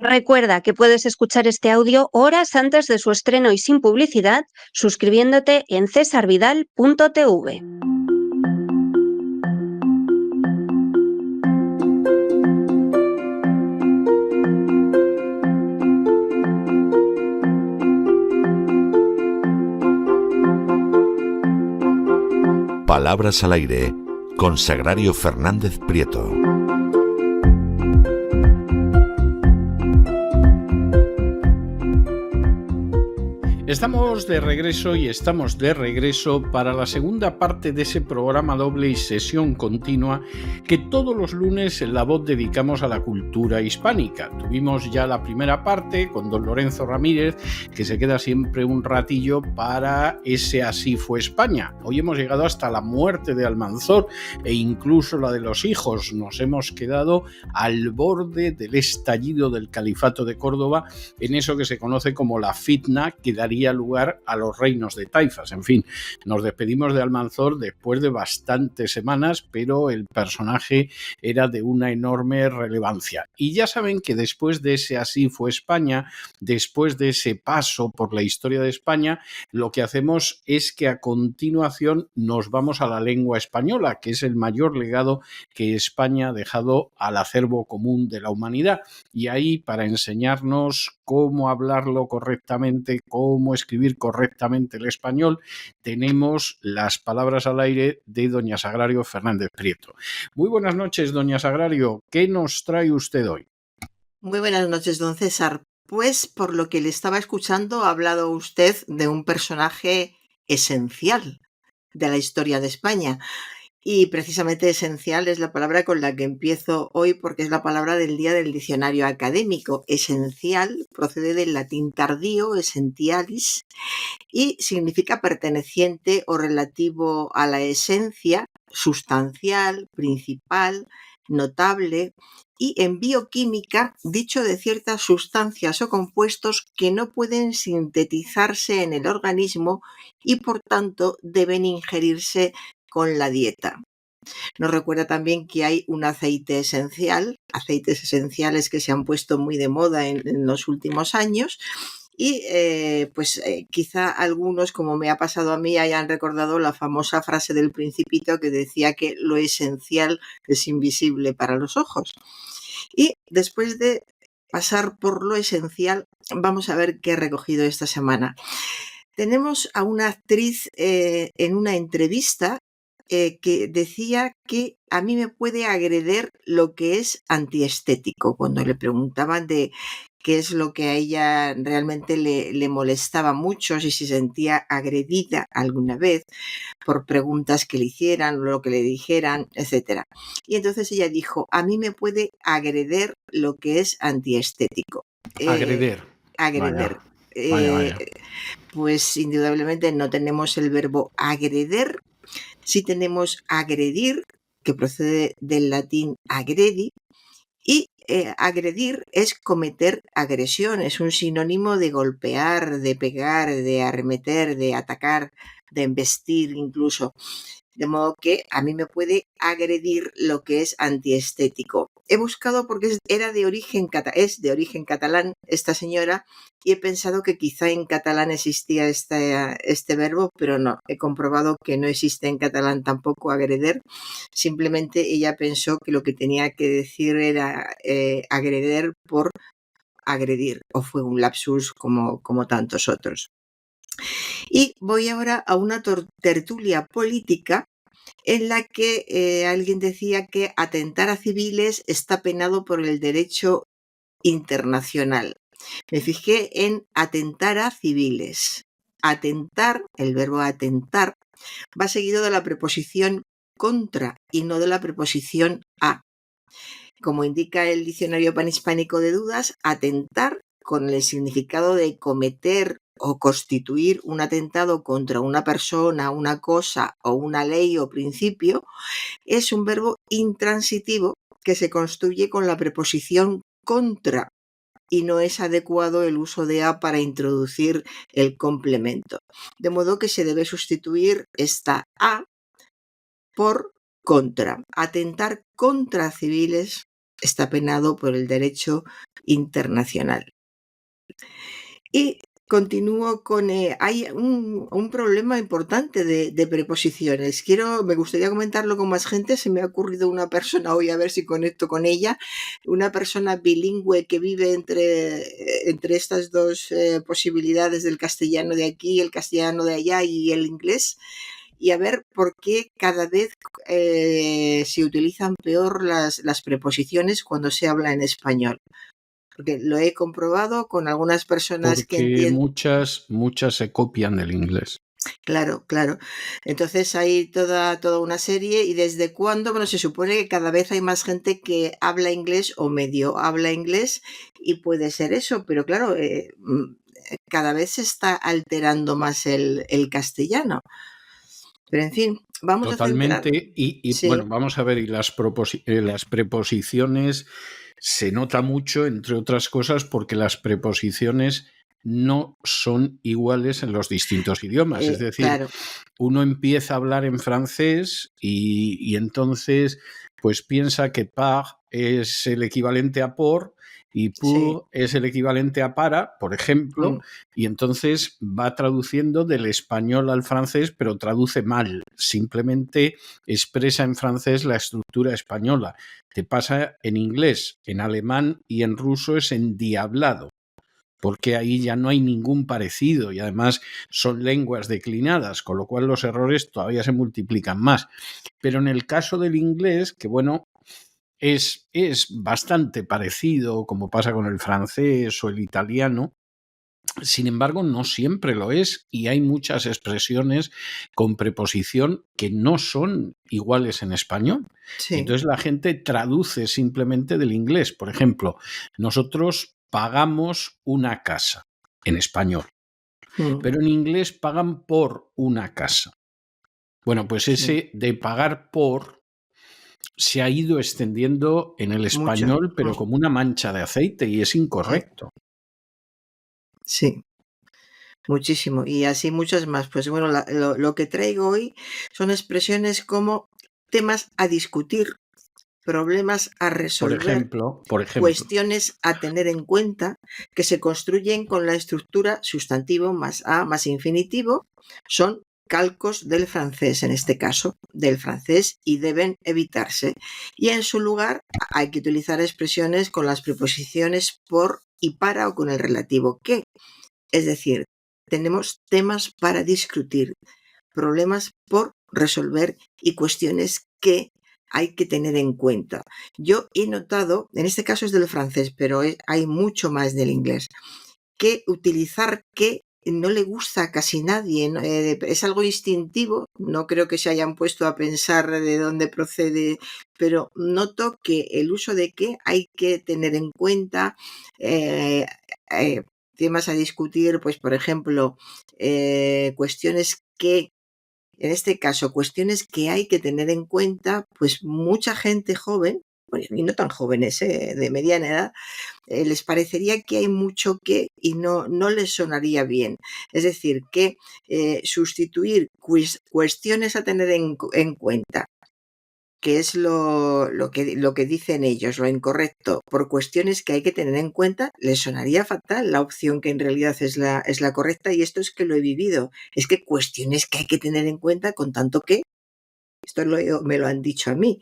Recuerda que puedes escuchar este audio horas antes de su estreno y sin publicidad, suscribiéndote en cesarvidal.tv. Palabras al aire con Sagrario Fernández Prieto. Estamos de regreso para la segunda parte de ese programa doble y sesión continua que todos los lunes en La Voz dedicamos a la cultura hispánica. Tuvimos ya la primera parte con don Lorenzo Ramírez, que se queda siempre un ratillo para ese Así fue España. Hoy hemos llegado hasta la muerte de Almanzor e incluso la de los hijos. Nos hemos quedado al borde del estallido del Califato de Córdoba en eso que se conoce como la fitna que daría lugar a los reinos de taifas. En fin, nos despedimos de Almanzor después de bastantes semanas, pero el personaje era de una enorme relevancia. Y ya saben que después de ese Así fue España, después de ese paso por la historia de España, lo que hacemos es que a continuación nos vamos a la lengua española, que es el mayor legado que España ha dejado al acervo común de la humanidad. Y ahí, para enseñarnos cómo hablarlo correctamente, cómo escribir correctamente el español, tenemos las palabras al aire de doña Sagrario Fernández Prieto. Muy buenas noches, doña Sagrario. ¿Qué nos trae usted hoy? Muy buenas noches, don César. Pues por lo que le estaba escuchando, ha hablado usted de un personaje esencial de la historia de España. Y precisamente esencial es la palabra con la que empiezo hoy porque es la palabra del día del diccionario académico. Esencial procede del latín tardío, essentialis, y significa perteneciente o relativo a la esencia, sustancial, principal, notable, y en bioquímica dicho de ciertas sustancias o compuestos que no pueden sintetizarse en el organismo y por tanto deben ingerirse con la dieta. Nos recuerda también que hay un aceite esencial, aceites esenciales que se han puesto muy de moda en los últimos años y quizá algunos, como me ha pasado a mí, hayan recordado la famosa frase del Principito que decía que lo esencial es invisible para los ojos. Y después de pasar por lo esencial, vamos a ver qué he recogido esta semana. Tenemos a una actriz en una entrevista que decía que a mí me puede agredir lo que es antiestético. Cuando le preguntaban de qué es lo que a ella realmente le molestaba mucho, si se sentía agredida alguna vez por preguntas que le hicieran, lo que le dijeran, etc. Y entonces ella dijo, a mí me puede agredir lo que es antiestético. Agreder. Agreder. Vaya. Pues indudablemente no tenemos el verbo agreder, sí tenemos agredir, que procede del latín agredi, y agredir es cometer agresión, es un sinónimo de golpear, de pegar, de arremeter, de atacar, de embestir incluso. De modo que a mí me puede agredir lo que es antiestético. He buscado porque es de origen catalán esta señora y he pensado que quizá en catalán existía este verbo, pero no, he comprobado que no existe en catalán tampoco agreder. Simplemente ella pensó que lo que tenía que decir era agreder por agredir, o fue un lapsus como tantos otros. Y voy ahora a una tertulia política en la que alguien decía que atentar a civiles está penado por el derecho internacional. Me fijé en atentar a civiles. Atentar, el verbo atentar, va seguido de la preposición contra y no de la preposición a. Como indica el diccionario panhispánico de dudas, atentar con el significado de cometer o constituir un atentado contra una persona, una cosa o una ley o principio, es un verbo intransitivo que se construye con la preposición contra y no es adecuado el uso de a para introducir el complemento. De modo que se debe sustituir esta a por contra. Atentar contra civiles está penado por el derecho internacional. Y continúo con, hay un problema importante de preposiciones. Me gustaría comentarlo con más gente. Se me ha ocurrido una persona hoy, a ver si conecto con ella, una persona bilingüe que vive entre estas dos posibilidades del castellano de aquí, el castellano de allá y el inglés, y a ver por qué cada vez se utilizan peor las preposiciones cuando se habla en español. Porque lo he comprobado con algunas personas que Porque entienden. muchas se copian del inglés. Claro, claro. Entonces hay toda una serie. ¿Y desde cuándo? Bueno, se supone que cada vez hay más gente que habla inglés o medio habla inglés, y puede ser eso, pero claro, cada vez se está alterando más el castellano. Pero en fin, vamos a centrar. Totalmente. Y Sí, bueno, vamos a ver, y las preposiciones se nota mucho, entre otras cosas, porque las preposiciones no son iguales en los distintos idiomas. Es decir, claro, uno empieza a hablar en francés y entonces pues piensa que par es el equivalente a por y sí. pour es el equivalente a para, por ejemplo, Mm, y entonces va traduciendo del español al francés, pero traduce mal, simplemente expresa en francés la estructura española. Te pasa en inglés, en alemán y en ruso es endiablado, porque ahí ya no hay ningún parecido y además son lenguas declinadas, con lo cual los errores todavía se multiplican más. Pero en el caso del inglés, que bueno, es bastante parecido, como pasa con el francés o el italiano, sin embargo, no siempre lo es y hay muchas expresiones con preposición que no son iguales en español. Y sí. entonces la gente traduce simplemente del inglés. Por ejemplo, nosotros pagamos una casa en español, Mm, pero en inglés pagan por una casa. Bueno, pues sí. ese de pagar por se ha ido extendiendo en el Mucho. español, pero como una mancha de aceite y es Sí, incorrecto. sí. Muchísimo. Y así muchas más. Pues bueno, lo que traigo hoy son expresiones como temas a discutir, problemas a resolver, Por ejemplo, cuestiones a tener en cuenta, que se construyen con la estructura sustantivo más a más infinitivo. Son calcos del francés, en este caso, del francés, y deben evitarse. Y en su lugar hay que utilizar expresiones con las preposiciones por y para o con el relativo que. Es decir, tenemos temas para discutir, problemas por resolver y cuestiones que hay que tener en cuenta. Yo he notado, en este caso es del francés, pero hay mucho más del inglés, que utilizar que no le gusta a casi nadie, ¿no? Es algo instintivo, no creo que se hayan puesto a pensar de dónde procede, pero noto que el uso de que hay que tener en cuenta, eh, eh, temas a discutir, pues por ejemplo, cuestiones que, en este caso, cuestiones que hay que tener en cuenta, pues mucha gente joven, bueno, y no tan jóvenes, de mediana edad, les parecería que hay mucho que y no les sonaría bien. Es decir, que sustituir cuestiones a tener en cuenta, que es lo que dicen ellos, lo incorrecto, por cuestiones que hay que tener en cuenta, les sonaría fatal la opción que en realidad es la correcta, y esto es que lo he vivido. Es que cuestiones que hay que tener en cuenta con tanto que, esto me lo han dicho a mí.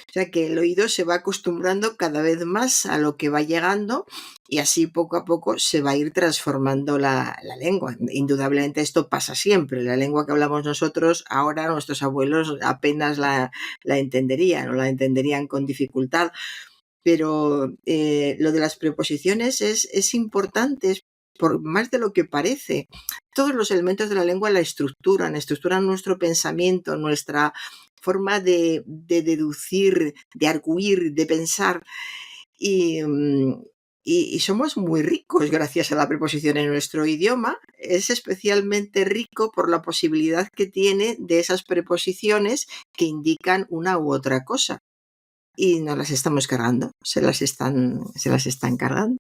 O sea que el oído se va acostumbrando cada vez más a lo que va llegando, y así poco a poco se va a ir transformando la lengua. Indudablemente esto pasa siempre. La lengua que hablamos nosotros ahora, nuestros abuelos apenas la entenderían o la entenderían con dificultad. Pero lo de las preposiciones es importante, es por más de lo que parece. Todos los elementos de la lengua la estructuran nuestro pensamiento, nuestra forma de deducir, de arguir, de pensar. Y, y somos muy ricos gracias a la preposición en nuestro idioma. Es especialmente rico por la posibilidad que tiene de esas preposiciones que indican una u otra cosa. Y nos las estamos cargando, se las están cargando.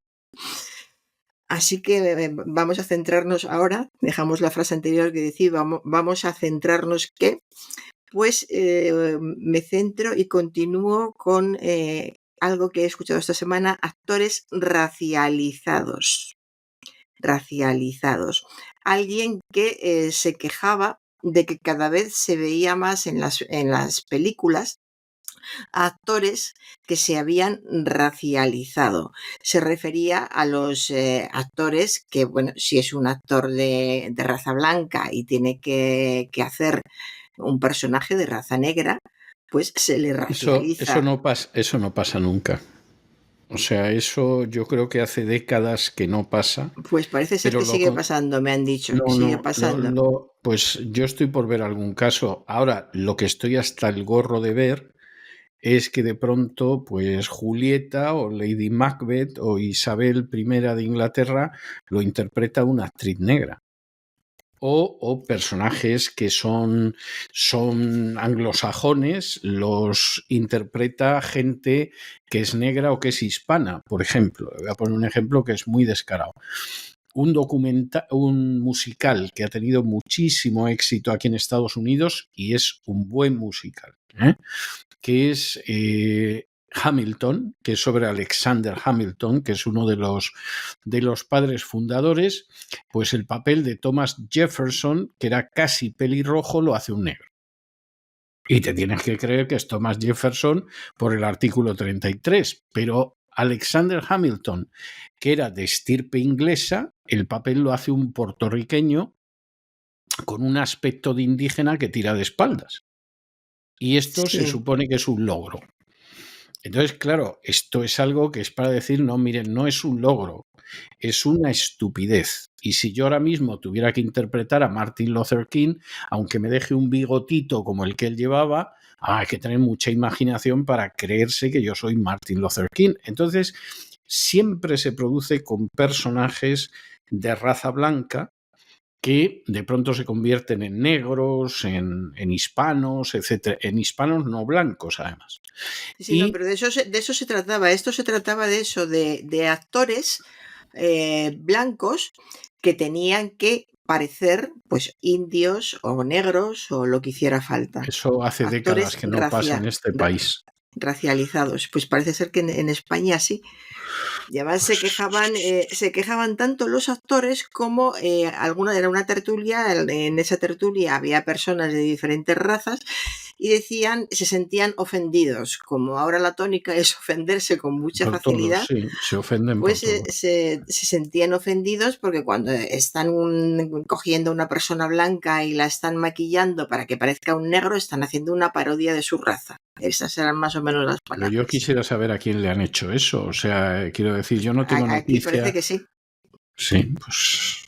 Así que vamos a centrarnos ahora, dejamos la frase anterior que decía, vamos a centrarnos que, pues me centro y continúo con algo que he escuchado esta semana, actores racializados. Racializados. Alguien que se quejaba de que cada vez se veía más en las películas a actores que se habían racializado. Se refería a los actores que, bueno, si es un actor de raza blanca y tiene que hacer un personaje de raza negra, pues se le racializa. Eso no pasa nunca. O sea, eso yo creo que hace décadas que no pasa. Pues parece ser que sigue pasando, me han dicho. Sigue pasando. Pues yo estoy por ver algún caso. Ahora, lo que estoy hasta el gorro de ver es que de pronto, pues Julieta o Lady Macbeth o Isabel I de Inglaterra lo interpreta una actriz negra. O personajes que son anglosajones, los interpreta gente que es negra o que es hispana, por ejemplo. Voy a poner un ejemplo que es muy descarado. Un musical que ha tenido muchísimo éxito aquí en Estados Unidos y es un buen musical, que es Hamilton, que es sobre Alexander Hamilton, que es uno de los padres fundadores. Pues el papel de Thomas Jefferson, que era casi pelirrojo, lo hace un negro. Y te tienes que creer que es Thomas Jefferson por el artículo 33, pero Alexander Hamilton, que era de estirpe inglesa, el papel lo hace un puertorriqueño con un aspecto de indígena que tira de espaldas. Y esto se supone que es un logro. Entonces, claro, esto es algo que es para decir, no, miren, no es un logro, es una estupidez. Y si yo ahora mismo tuviera que interpretar a Martin Luther King, aunque me deje un bigotito como el que él llevaba, hay que tener mucha imaginación para creerse que yo soy Martin Luther King. Entonces, siempre se produce con personajes de raza blanca que de pronto se convierten en negros, en hispanos, etc. En hispanos no blancos, además. Sí, no, pero de eso se trataba. Esto se trataba de eso, de actores blancos que tenían que parecer pues indios o negros o lo que hiciera falta. Eso hace décadas que no pasa en este país. Racializados. Pues parece ser que en España sí. Y además se quejaban tanto los actores como era una tertulia, en esa tertulia había personas de diferentes razas y se sentían ofendidos. Como ahora la tónica es ofenderse con mucha facilidad, sí, se ofenden pues por todo. se sentían ofendidos porque cuando están cogiendo a una persona blanca y la están maquillando para que parezca un negro, están haciendo una parodia de su raza. Esas eran más o menos las palabras. Pero yo quisiera saber a quién le han hecho eso. O sea, quiero decir, yo no tengo Aquí noticia. parece que sí. Sí, pues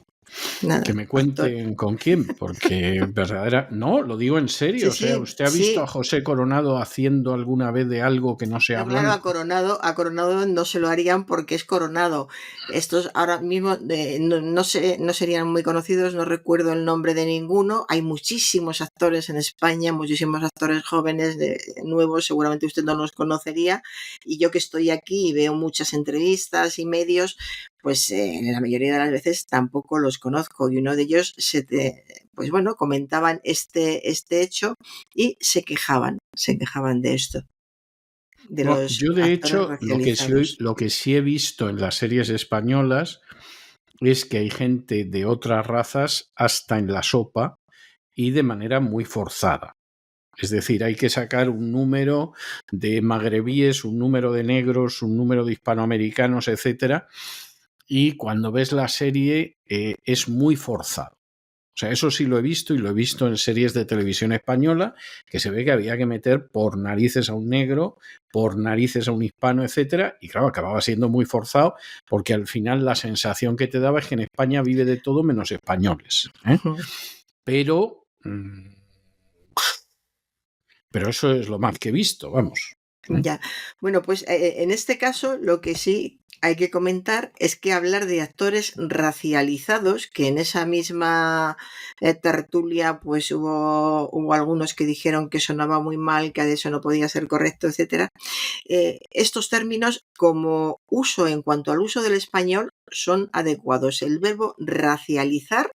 nada, que me cuenten con quién, porque verdadera... No, lo digo en serio. Sí, o sea, ¿usted ha visto a José Coronado haciendo alguna vez de algo que no sea blanco? Claro, a Coronado no se lo harían porque es Coronado. Estos ahora mismo no serían muy conocidos, no recuerdo el nombre de ninguno. Hay muchísimos actores en España, muchísimos actores jóvenes, nuevos, seguramente usted no los conocería. Y yo que estoy aquí y veo muchas entrevistas y medios, pues la mayoría de las veces tampoco los conozco. Y uno de ellos pues bueno, comentaban este hecho y se quejaban de esto. Yo, de hecho, lo que sí he visto en las series españolas es que hay gente de otras razas hasta en la sopa y de manera muy forzada. Es decir, hay que sacar un número de magrebíes, un número de negros, un número de hispanoamericanos, etcétera, y cuando ves la serie es muy forzado. O sea, eso sí lo he visto y lo he visto en series de televisión española, que se ve que había que meter por narices a un negro, por narices a un hispano, etcétera, y claro, acababa siendo muy forzado porque al final la sensación que te daba es que en España vive de todo menos españoles. Pero eso es lo más que he visto, vamos. Ya. Bueno, pues en este caso lo que sí hay que comentar es que hablar de actores racializados, que en esa misma tertulia pues hubo algunos que dijeron que sonaba muy mal, que eso no podía ser correcto, etcétera. Estos términos, como uso en cuanto al uso del español, son adecuados. El verbo racializar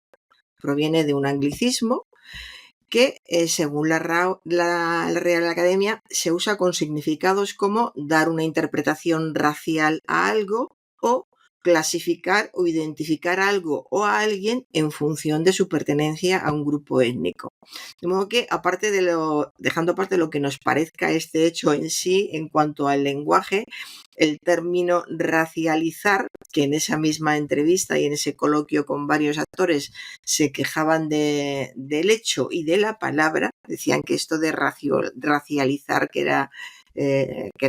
proviene de un anglicismo que según la Real Academia se usa con significados como dar una interpretación racial a algo o clasificar o identificar algo o a alguien en función de su pertenencia a un grupo étnico. De modo que, dejando aparte lo que nos parezca este hecho en sí, en cuanto al lenguaje, el término racializar, que en esa misma entrevista y en ese coloquio con varios actores se quejaban del hecho y de la palabra, decían que esto de racializar, que era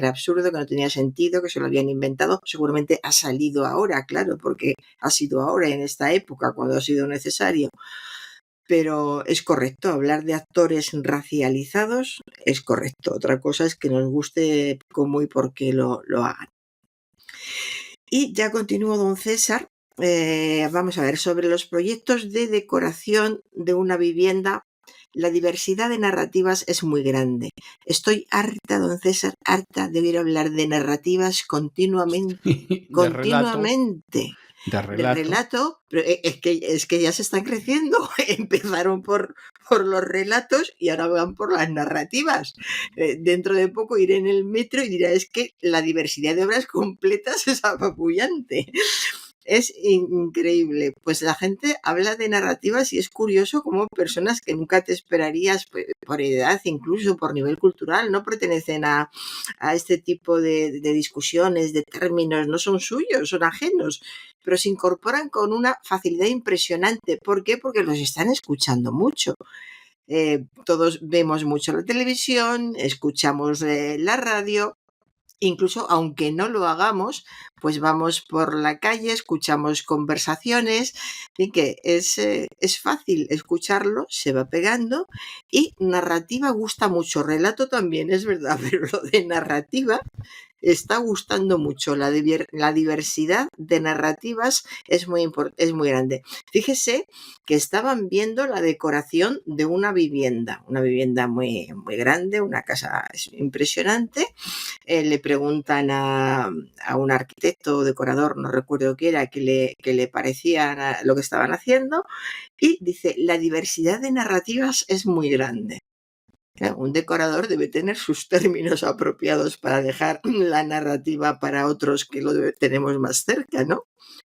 absurdo, que no tenía sentido, que se lo habían inventado, seguramente ha salido ahora, claro, porque ha sido ahora, en esta época, cuando ha sido necesario. Pero es correcto, hablar de actores racializados es correcto. Otra cosa es que nos guste cómo y por qué lo hagan. Y ya continúo, don César. Vamos a ver, sobre los proyectos de decoración de una vivienda, la diversidad de narrativas es muy grande. Estoy harta, don César, harta de oír hablar de narrativas continuamente. De relato, pero es que ya se están creciendo. Empezaron por los relatos y ahora van por las narrativas. Dentro de poco iré en el metro y dirá, es que la diversidad de obras completas es apabullante. Es increíble. Pues la gente habla de narrativas y es curioso cómo personas que nunca te esperarías, por edad, incluso por nivel cultural, no pertenecen a este tipo de discusiones, de términos, no son suyos, son ajenos, pero se incorporan con una facilidad impresionante. ¿Por qué? Porque los están escuchando mucho. Todos vemos mucho la televisión, escuchamos la radio. Incluso aunque no lo hagamos, pues vamos por la calle, escuchamos conversaciones, y que es fácil escucharlo, se va pegando, y narrativa gusta mucho, relato también, es verdad, pero lo de narrativa está gustando mucho. La diversidad de narrativas es muy grande. Fíjese que estaban viendo la decoración de una vivienda muy, muy grande, una casa impresionante. Le preguntan a un arquitecto o decorador, no recuerdo qué era, que le parecía lo que estaban haciendo, y dice, la diversidad de narrativas es muy grande. Un decorador debe tener sus términos apropiados para dejar la narrativa para otros que lo tenemos más cerca, ¿no?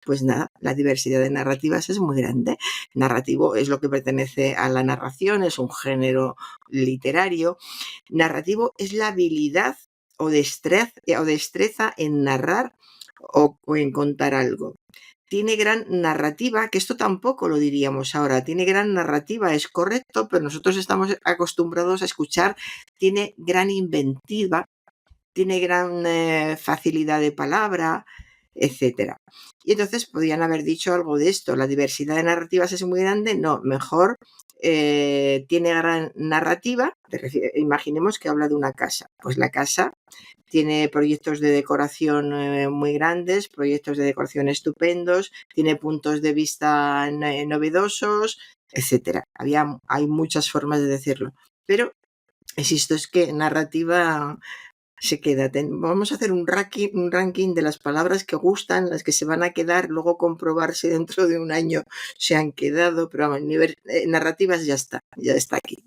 Pues nada, la diversidad de narrativas es muy grande. Narrativo es lo que pertenece a la narración, es un género literario. Narrativo es la habilidad o destreza en narrar o en contar algo. Tiene gran narrativa, que esto tampoco lo diríamos ahora, tiene gran narrativa, es correcto, pero nosotros estamos acostumbrados a escuchar, tiene gran inventiva, tiene gran facilidad de palabra, etcétera. Y entonces podrían haber dicho algo de esto, la diversidad de narrativas es muy grande, no, mejor tiene gran narrativa, imaginemos que habla de una casa, pues la casa tiene proyectos de decoración muy grandes, proyectos de decoración estupendos, tiene puntos de vista novedosos, etcétera. Hay muchas formas de decirlo, pero insisto, es que narrativa se queda. Vamos a hacer un ranking de las palabras que gustan, las que se van a quedar, luego comprobar si dentro de un año se han quedado, pero vamos, narrativas ya está aquí.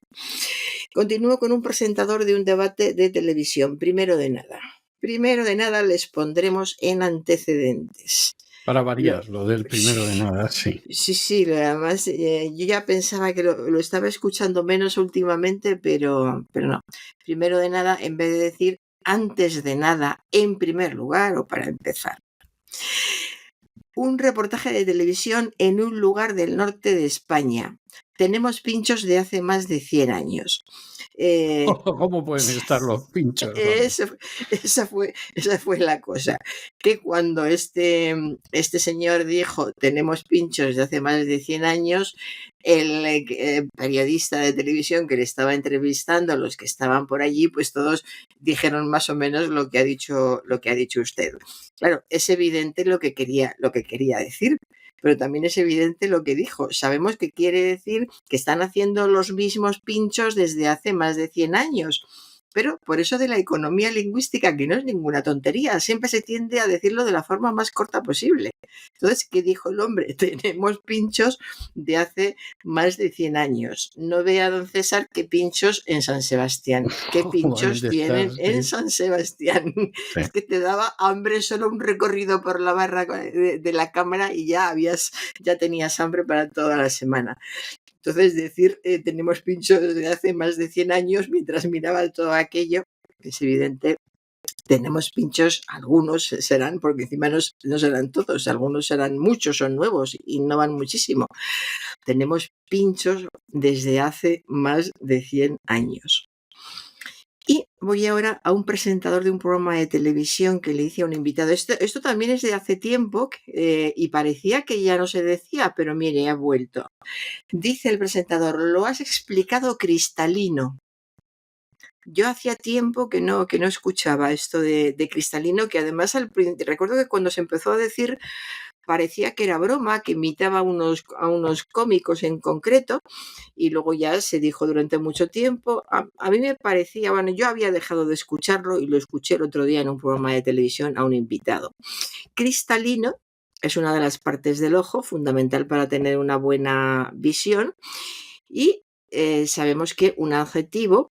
Continúo con un presentador de un debate de televisión. Primero de nada les pondremos en antecedentes. Para variar, lo del primero de nada, sí. Sí, además yo ya pensaba que lo estaba escuchando menos últimamente, pero no. Primero de nada, en vez de decir antes de nada, en primer lugar o para empezar. Un reportaje de televisión en un lugar del norte de España. Tenemos pinchos de hace más de 100 años. ¿Cómo pueden estar los pinchos? Esa fue la cosa. Que cuando este señor dijo tenemos pinchos de hace más de 100 años, el periodista de televisión que le estaba entrevistando, los que estaban por allí, pues todos dijeron más o menos lo que ha dicho usted. Claro, es evidente lo que quería decir, pero también es evidente lo que dijo. Sabemos que quiere decir que están haciendo los mismos pinchos desde hace más de 100 años. Pero por eso de la economía lingüística, que no es ninguna tontería, siempre se tiende a decirlo de la forma más corta posible. Entonces, ¿qué dijo el hombre? Tenemos pinchos de hace más de 100 años. No vea, don César, qué pinchos en San Sebastián. ¿Qué pinchos tienen en San Sebastián? Sí. Es que te daba hambre solo un recorrido por la barra de la cámara y ya tenías hambre para toda la semana. Entonces, decir tenemos pinchos desde hace más de 100 años, mientras miraba todo aquello, es evidente. Tenemos pinchos, algunos serán, porque encima no serán todos, algunos serán muchos, son nuevos, innovan muchísimo. Tenemos pinchos desde hace más de 100 años. Y voy ahora a un presentador de un programa de televisión que le hice a un invitado. Esto también es de hace tiempo y parecía que ya no se decía, pero mire, ha vuelto. Dice el presentador, lo has explicado cristalino. Yo hacía tiempo que no escuchaba esto de cristalino, que además recuerdo que cuando se empezó a decir parecía que era broma, que imitaba a unos cómicos en concreto, y luego ya se dijo durante mucho tiempo. A mí me parecía, bueno, yo había dejado de escucharlo y lo escuché el otro día en un programa de televisión a un invitado. Cristalino es una de las partes del ojo, fundamental para tener una buena visión, y sabemos que un adjetivo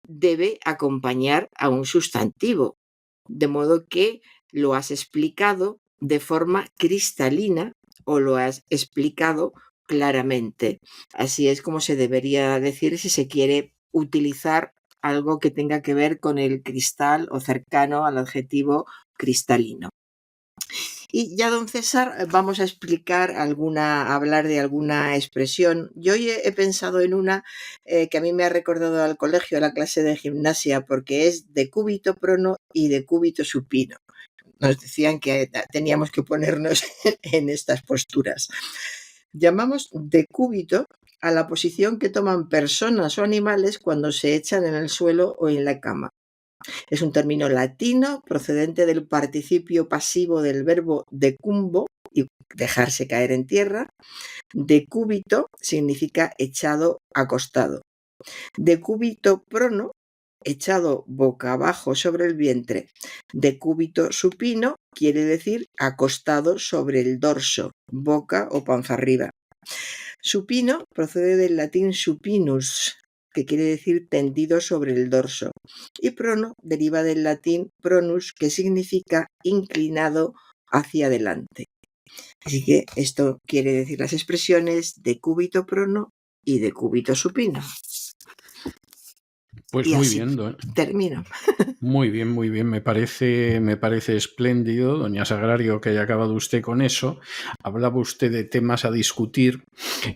debe acompañar a un sustantivo, de modo que lo has explicado de forma cristalina o lo has explicado claramente. Así es como se debería decir si se quiere utilizar algo que tenga que ver con el cristal o cercano al adjetivo cristalino. Y ya, don César, vamos a hablar de alguna expresión. Yo hoy he pensado en una que a mí me ha recordado al colegio, a la clase de gimnasia, porque es decúbito prono y decúbito supino. Nos decían que teníamos que ponernos en estas posturas. Llamamos decúbito a la posición que toman personas o animales cuando se echan en el suelo o en la cama. Es un término latino procedente del participio pasivo del verbo decumbo, y dejarse caer en tierra. Decúbito significa echado acostado. Decúbito prono, echado boca abajo sobre el vientre. Decúbito supino quiere decir acostado sobre el dorso, boca o panza arriba. Supino procede del latín supinus, que quiere decir tendido sobre el dorso, y prono deriva del latín pronus, que significa inclinado hacia adelante. Así que esto quiere decir las expresiones decúbito prono y decúbito supino. Pues y muy así bien, termino. Muy bien, me parece espléndido, doña Sagrario, que haya acabado usted con eso. Hablaba usted de temas a discutir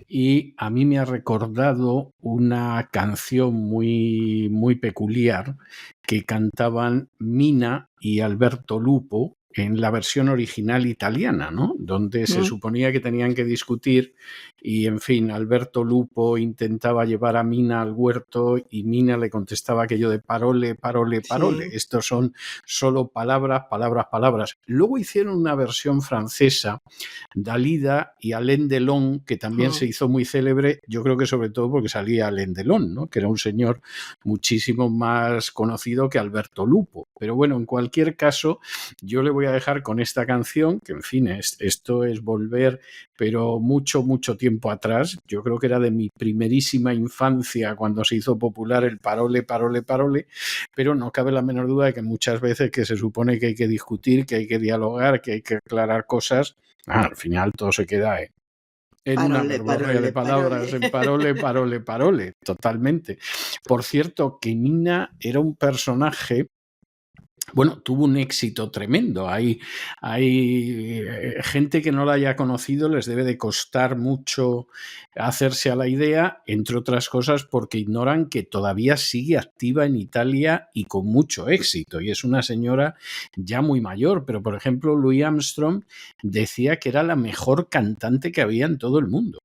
y a mí me ha recordado una canción muy, muy peculiar que cantaban Mina y Alberto Lupo en la versión original italiana, ¿no? Donde se suponía que tenían que discutir y, en fin, Alberto Lupo intentaba llevar a Mina al huerto y Mina le contestaba aquello de parole, parole, parole. Sí. Estos son solo palabras, palabras, palabras. Luego hicieron una versión francesa, Dalida y Alain Delon, que también se hizo muy célebre, yo creo que sobre todo porque salía Alain Delon, ¿no? Que era un señor muchísimo más conocido que Alberto Lupo. Pero bueno, en cualquier caso, yo le voy a dejar con esta canción, que en fin, esto es volver, pero mucho, mucho tiempo atrás. Yo creo que era de mi primerísima infancia cuando se hizo popular el parole, parole, parole, pero no cabe la menor duda de que muchas veces que se supone que hay que discutir, que hay que dialogar, que hay que aclarar cosas, al final todo se queda en una verborrea de palabras, en parole, parole, parole, totalmente. Por cierto, que Mina era un personaje, bueno, tuvo un éxito tremendo. Hay gente que no la haya conocido, les debe de costar mucho hacerse a la idea, entre otras cosas porque ignoran que todavía sigue activa en Italia y con mucho éxito. Y es una señora ya muy mayor, pero por ejemplo Louis Armstrong decía que era la mejor cantante que había en todo el mundo.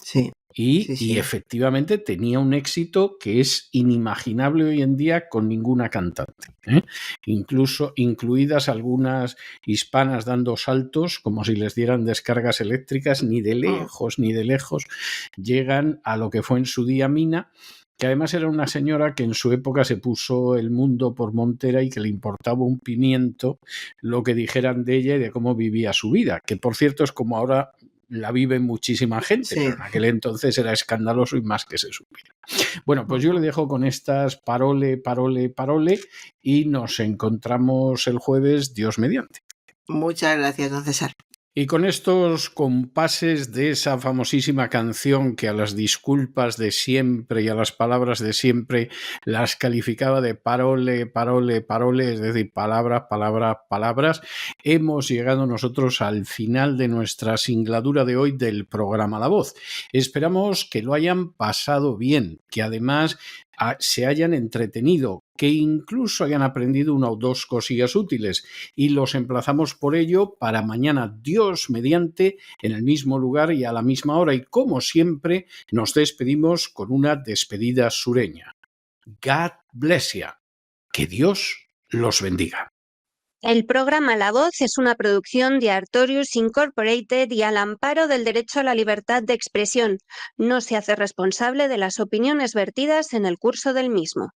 Sí. Y efectivamente tenía un éxito que es inimaginable hoy en día con ninguna cantante, ¿eh? Incluso incluidas algunas hispanas dando saltos como si les dieran descargas eléctricas, ni de lejos llegan a lo que fue en su día Mina. que además era una señora que en su época se puso el mundo por montera y que le importaba un pimiento lo que dijeran de ella y de cómo vivía su vida, que por cierto es como ahora la vive muchísima gente, Sí. pero en aquel entonces era escandaloso y más que se supiera. Bueno, pues yo le dejo con estas parole y nos encontramos el jueves, Dios mediante. Muchas gracias, don César. Y con estos compases de esa famosísima canción que a las disculpas de siempre y a las palabras de siempre las calificaba de parole, es decir, palabras, hemos llegado nosotros al final de nuestra singladura de hoy del programa La Voz. Esperamos que lo hayan pasado bien, que además se hayan entretenido, que incluso hayan aprendido una o dos cosillas útiles, y los emplazamos por ello para mañana, Dios mediante, en el mismo lugar y a la misma hora, y como siempre nos despedimos con una despedida sureña. God bless you. Que Dios los bendiga. El programa La Voz es una producción de Artorius Incorporated y al amparo del derecho a la libertad de expresión. No se hace responsable de las opiniones vertidas en el curso del mismo.